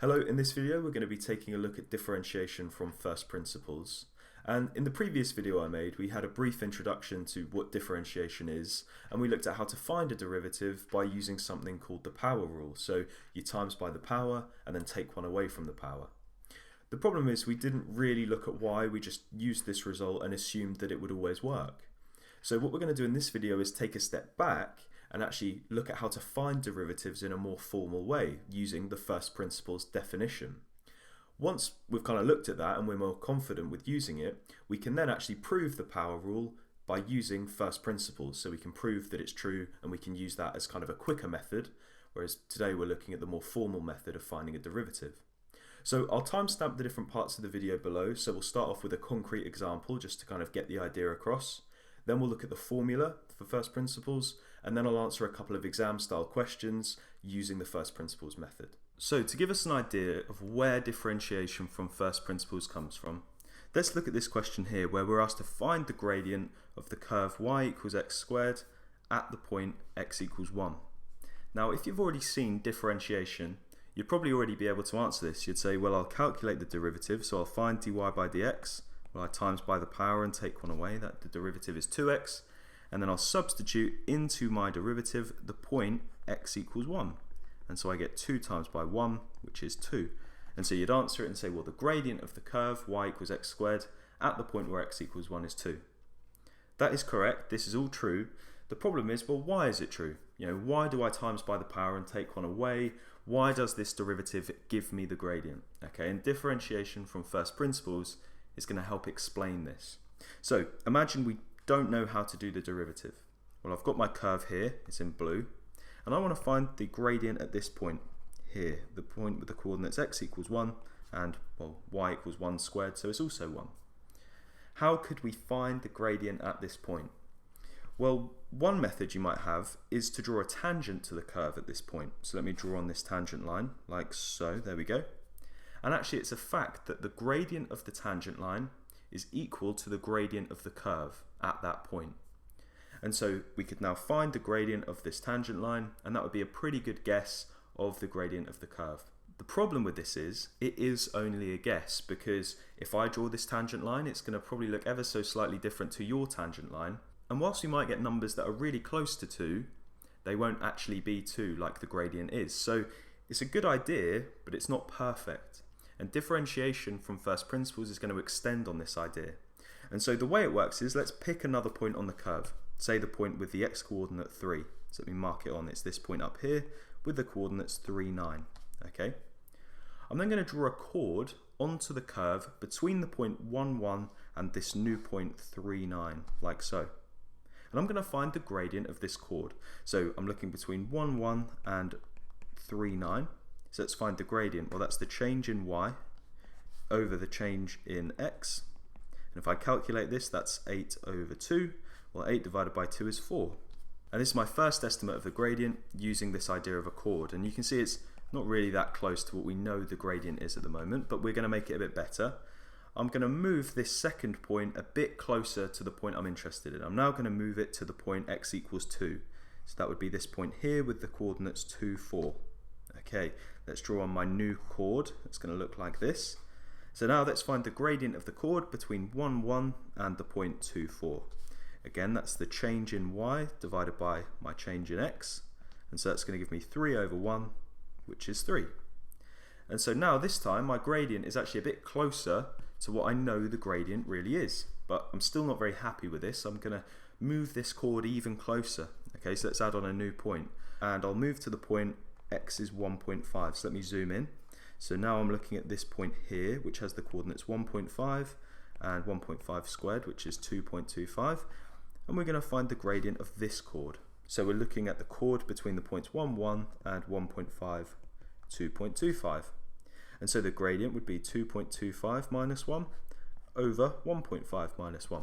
Hello, in this video we're going to be taking a look at differentiation from first principles. And in the previous video I made, we had a brief introduction to what differentiation is, and we looked at how to find a derivative by using something called the power rule. So you times by the power and then take one away from the power. The problem is we didn't really look at why, we just used this result and assumed that it would always work. So what we're going to do in this video is take a step back and actually look at how to find derivatives in a more formal way using the first principles definition. Once we've kind of looked at that and we're more confident with using it, we can then actually prove the power rule by using first principles. So we can prove that it's true and we can use that as kind of a quicker method, whereas today we're looking at the more formal method of finding a derivative. So I'll timestamp the different parts of the video below, so we'll start off with a concrete example just to kind of get the idea across. Then we'll look at the formula for first principles, and then I'll answer a couple of exam style questions using the first principles method. So to give us an idea of where differentiation from first principles comes from, let's look at this question here where we're asked to find the gradient of the curve y equals x squared at the point x equals 1. Now if you've already seen differentiation, you'd probably already be able to answer this. You'd say, well, I'll calculate the derivative, so I'll find dy by dx. Well, I times by the power and take one away, that the derivative is 2x, and then I'll substitute into my derivative the point x equals 1. And so I get 2 times by 1, which is 2. And so you'd answer it and say, well, the gradient of the curve y equals x squared at the point where x equals 1 is 2. That is correct, this is all true. The problem is, well, why is it true? Why do I times by the power and take one away? Why does this derivative give me the gradient? Okay, and differentiation from first principles is going to help explain this. So imagine we don't know how to do the derivative. Well, I've got my curve here, it's in blue, and I want to find the gradient at this point here, the point with the coordinates x equals 1 and, well, y equals 1 squared, so it's also 1. How could we find the gradient at this point? Well, one method you might have is to draw a tangent to the curve at this point. So let me draw on this tangent line, like so, there we go. And actually it's a fact that the gradient of the tangent line is equal to the gradient of the curve at that point. And so we could now find the gradient of this tangent line, and that would be a pretty good guess of the gradient of the curve. The problem with this is, it is only a guess, because if I draw this tangent line, it's going to probably look ever so slightly different to your tangent line. And whilst we might get numbers that are really close to 2, they won't actually be 2 like the gradient is. So it's a good idea, but it's not perfect. And differentiation from first principles is going to extend on this idea. And so the way it works is, let's pick another point on the curve. Say the point with the x coordinate 3. So let me mark it on, it's this point up here with the coordinates 3, 9. Okay. I'm then going to draw a chord onto the curve between the point 1, 1 and this new point 3, 9, like so. And I'm going to find the gradient of this chord. So I'm looking between 1, 1 and 3, 9. So let's find the gradient. Well, that's the change in y over the change in x. And if I calculate this, that's 8 over 2. Well, 8 divided by 2 is 4. And this is my first estimate of the gradient using this idea of a chord. And you can see it's not really that close to what we know the gradient is at the moment, but we're going to make it a bit better. I'm going to move this second point a bit closer to the point I'm interested in. I'm now going to move it to the point x equals 2. So that would be this point here with the coordinates 2, 4. Okay, let's draw on my new chord. It's going to look like this. So now let's find the gradient of the chord between 1, 1 and the point 2, 4. Again, that's the change in y divided by my change in x. And so that's going to give me 3 over 1, which is 3. And so now this time my gradient is actually a bit closer to what I know the gradient really is. But I'm still not very happy with this. I'm going to move this chord even closer. Okay, so let's add on a new point. And I'll move to the point x is 1.5. So let me zoom in. So now I'm looking at this point here, which has the coordinates 1.5 and 1.5 squared, which is 2.25. And we're going to find the gradient of this chord. So we're looking at the chord between the points 1, 1 and 1.5, 2.25. And so the gradient would be 2.25 minus 1 over 1.5 minus 1.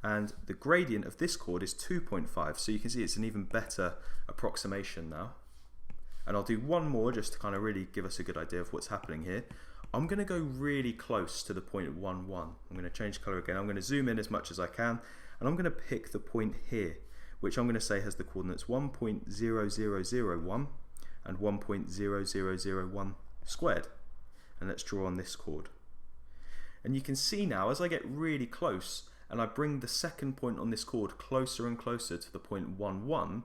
And the gradient of this chord is 2.5, so you can see it's an even better approximation now. And I'll do one more just to kind of really give us a good idea of what's happening here. I'm going to go really close to the point 1, 1. I'm going to change colour again. I'm going to zoom in as much as I can, and I'm going to pick the point here, which I'm going to say has the coordinates 1.0001 and 1.0001 squared. and let's draw on this chord. And you can see now as I get really close and I bring the second point on this chord closer and closer to the point 1, 1,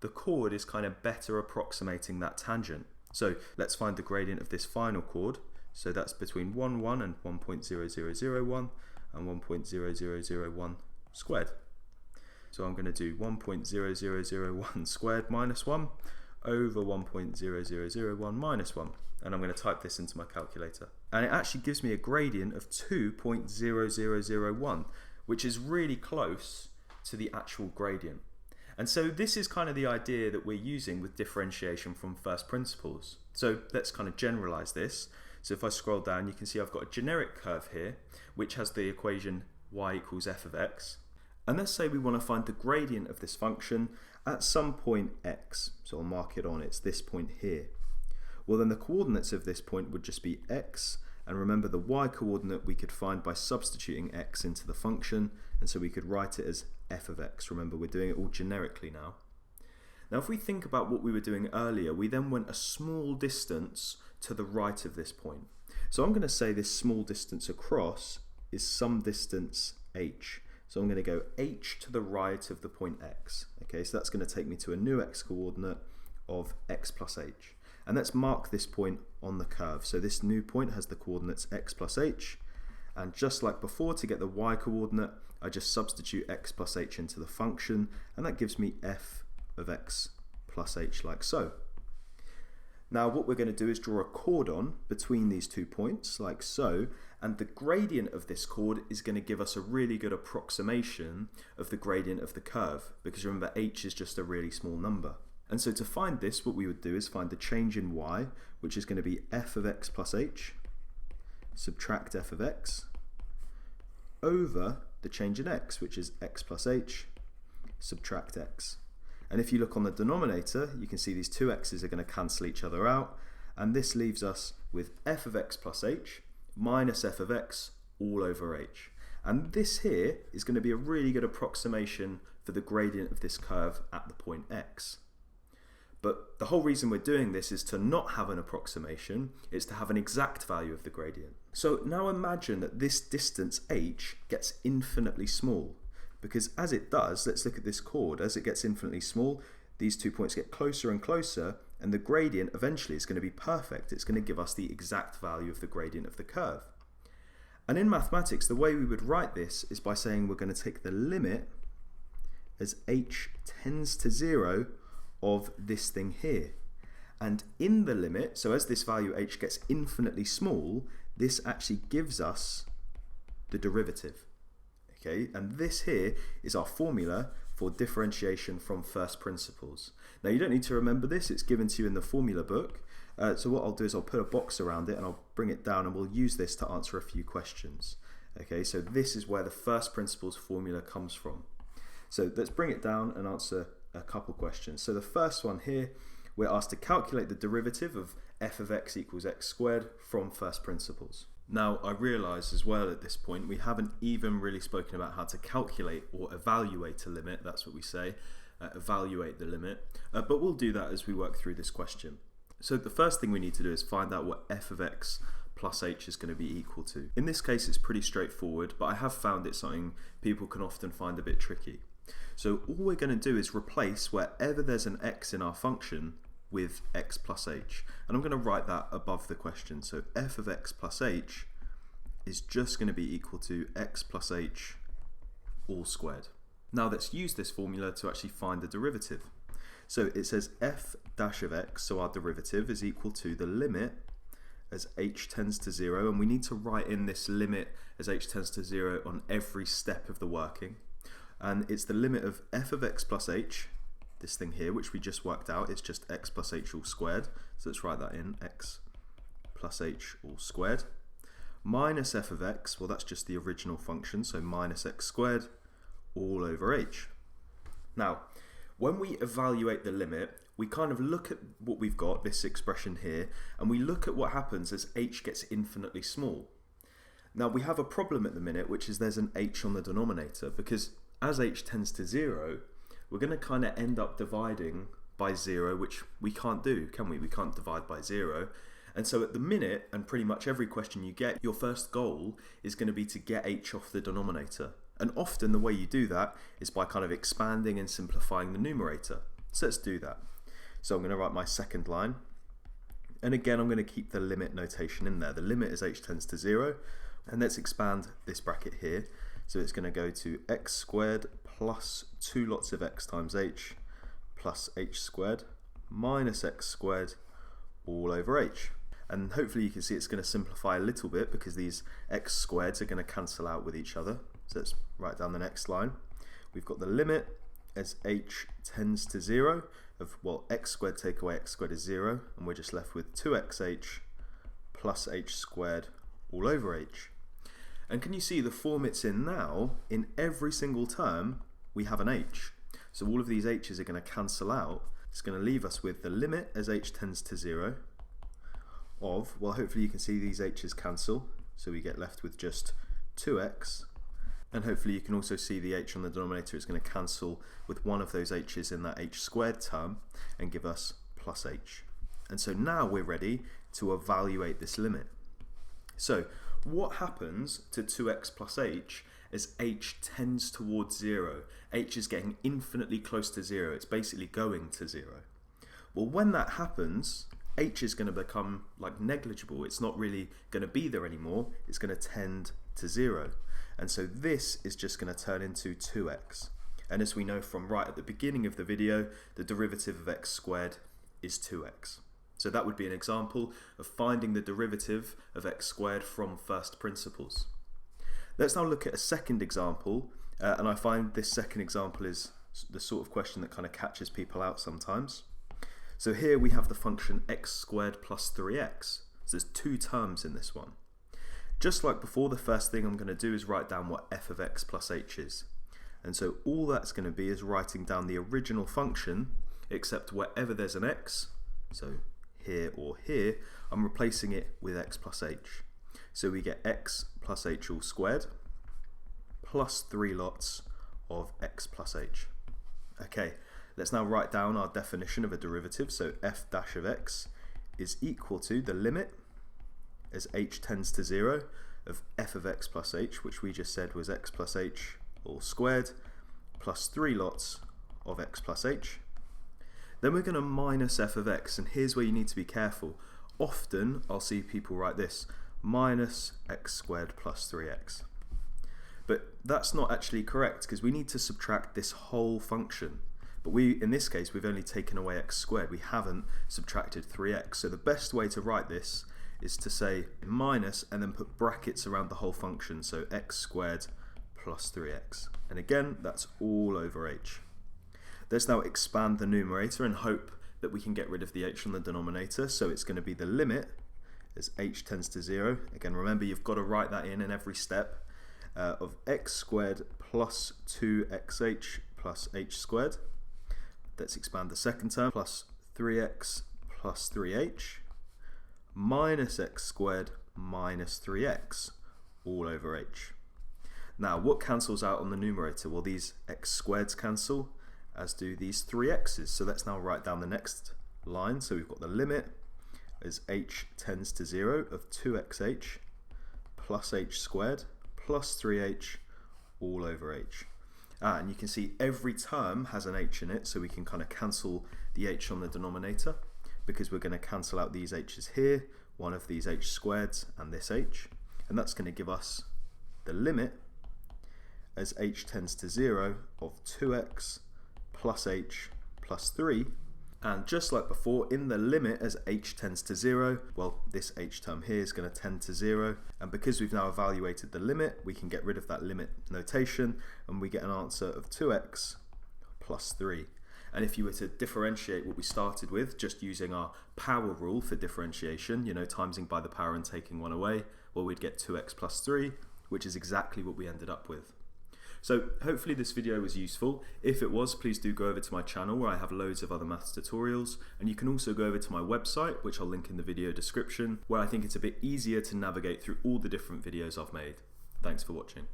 the chord is kind of better approximating that tangent. So let's find the gradient of this final chord. So that's between 1, 1 and 1.0001 and 1.0001 squared. So I'm going to do 1.0001 squared minus 1 over 1.0001 minus 1. And I'm going to type this into my calculator. And it actually gives me a gradient of 2.0001, which is really close to the actual gradient. And so this is kind of the idea that we're using with differentiation from first principles. So let's kind of generalize this. So if I scroll down, you can see I've got a generic curve here, which has the equation y equals f of x. And let's say we want to find the gradient of this function at some point x. So I'll mark it on, it's this point here. Well, then the coordinates of this point would just be x, and remember the y coordinate we could find by substituting x into the function, and so we could write it as f of x. Remember, we're doing it all generically now. Now if we think about what we were doing earlier, we then went a small distance to the right of this point. So I'm going to say this small distance across is some distance h. So I'm going to go h to the right of the point x. Okay, so that's going to take me to a new x coordinate of x plus h. And let's mark this point on the curve. So this new point has the coordinates x plus h. And just like before, to get the y coordinate, I just substitute x plus h into the function, and that gives me f of x plus h like so. Now what we're going to do is draw a chord between these 2 points like so, and the gradient of this chord is going to give us a really good approximation of the gradient of the curve, because remember h is just a really small number. And so to find this, what we would do is find the change in y, which is going to be f of x plus h, subtract f of x, over the change in x, which is x plus h, subtract x. And if you look on the denominator, you can see these two x's are going to cancel each other out, and this leaves us with f of x plus h minus f of x all over h. And this here is going to be a really good approximation for the gradient of this curve at the point x. But the whole reason we're doing this is to not have an approximation, it's to have an exact value of the gradient. So now imagine that this distance h gets infinitely small, because as it does, let's look at this chord, as it gets infinitely small, these 2 points get closer and closer, and the gradient eventually is going to be perfect. It's going to give us the exact value of the gradient of the curve. And in mathematics, the way we would write this is by saying we're going to take the limit as h tends to 0 of this thing here. And in the limit, so as this value h gets infinitely small, this actually gives us the derivative. Okay, and this here is our formula for differentiation from first principles. Now you don't need to remember this, it's given to you in the formula book. So what I'll do is I'll put a box around it and I'll bring it down, and we'll use this to answer a few questions. Okay, so this is where the first principles formula comes from. So let's bring it down and answer a couple questions. So the first one here, we're asked to calculate the derivative of f of x equals x squared from first principles. Now I realise as well at this point we haven't even really spoken about how to calculate or evaluate a limit, that's what we say, evaluate the limit, but we'll do that as we work through this question. So the first thing we need to do is find out what f of x plus h is going to be equal to. In this case it's pretty straightforward, but I have found it something people can often find a bit tricky. So all we're going to do is replace wherever there's an x in our function with x plus h. And I'm going to write that above the question. So f of x plus h is just going to be equal to x plus h all squared. Now let's use this formula to actually find the derivative. So it says f dash of x, so our derivative is equal to the limit as h tends to 0, and we need to write in this limit as h tends to 0 on every step of the working. And it's the limit of f of x plus h, this thing here, which we just worked out, it's just x plus h all squared. So let's write that in, x plus h all squared, minus f of x, well that's just the original function, so minus x squared all over h. Now, when we evaluate the limit, we kind of look at what we've got, this expression here, and we look at what happens as h gets infinitely small. Now we have a problem at the minute, which is there's an h on the denominator, because as h tends to 0, we're going to kind of end up dividing by 0, which we can't do, can we? We can't divide by 0. And so at the minute, and pretty much every question you get, your first goal is going to be to get h off the denominator. And often the way you do that is by kind of expanding and simplifying the numerator. So let's do that. So I'm going to write my second line. And again, I'm going to keep the limit notation in there. The limit as h tends to 0. And let's expand this bracket here. So it's going to go to x squared plus 2 lots of x times h plus h squared minus x squared all over h. And hopefully you can see it's going to simplify a little bit because these x squareds are going to cancel out with each other. So let's write down the next line. We've got the limit as h tends to 0 of, well, x squared take away x squared is 0, and we're just left with 2xh plus h squared all over h. And can you see the form it's in now? In every single term we have an h. So all of these h's are going to cancel out. It's going to leave us with the limit as h tends to 0 of, well, hopefully you can see these h's cancel, so we get left with just 2x, and hopefully you can also see the h on the denominator is going to cancel with one of those h's in that h squared term and give us plus h. And so now we're ready to evaluate this limit. So what happens to 2x plus h as h tends towards 0? H is getting infinitely close to 0. It's basically going to 0. Well, when that happens, h is going to become like negligible. It's not really going to be there anymore. It's going to tend to 0. And so this is just going to turn into 2x. And as we know from right at the beginning of the video, the derivative of x squared is 2x. So that would be an example of finding the derivative of x squared from first principles. Let's now look at a second example, and I find this second example is the sort of question that kind of catches people out sometimes. So here we have the function x squared plus 3x. So there's two terms in this one. Just like before, the first thing I'm going to do is write down what f of x plus h is. And so all that's going to be is writing down the original function, except wherever there's an x, so here or here, I'm replacing it with x plus h. So we get x plus h all squared plus 3 lots of x plus h. Okay, let's now write down our definition of a derivative. So f dash of x is equal to the limit as h tends to 0 of f of x plus h, which we just said was x plus h all squared, plus 3 lots of x plus h. Then we're going to minus f of x, and here's where you need to be careful. Often I'll see people write this, minus x squared plus 3x. But that's not actually correct, because we need to subtract this whole function. But in this case, we've only taken away x squared. We haven't subtracted 3x. So the best way to write this is to say minus and then put brackets around the whole function. So x squared plus 3x. And again, that's all over h. Let's now expand the numerator and hope that we can get rid of the h on the denominator. So it's going to be the limit as h tends to 0. Again, remember you've got to write that in every step, of x squared plus 2xh plus h squared. Let's expand the second term, plus 3x plus 3h minus x squared minus 3x all over h. Now, what cancels out on the numerator? Well, these x squareds cancel, as do these 3x's. So let's now write down the next line. So we've got the limit as h tends to 0 of 2xh plus h squared plus 3h all over h. And you can see every term has an h in it, so we can kind of cancel the h on the denominator, because we're going to cancel out these h's here, one of these h squareds and this h, and that's going to give us the limit as h tends to 0 of 2x plus h plus 3. And just like before, in the limit as h tends to 0, well, this h term here is going to tend to 0, and because we've now evaluated the limit, we can get rid of that limit notation, and we get an answer of 2x plus 3. And if you were to differentiate what we started with, just using our power rule for differentiation, you know, timesing by the power and taking one away, well, we'd get 2x plus 3, which is exactly what we ended up with. So hopefully this video was useful. If it was, please do go over to my channel where I have loads of other maths tutorials, and you can also go over to my website, which I'll link in the video description, where I think it's a bit easier to navigate through all the different videos I've made. Thanks for watching.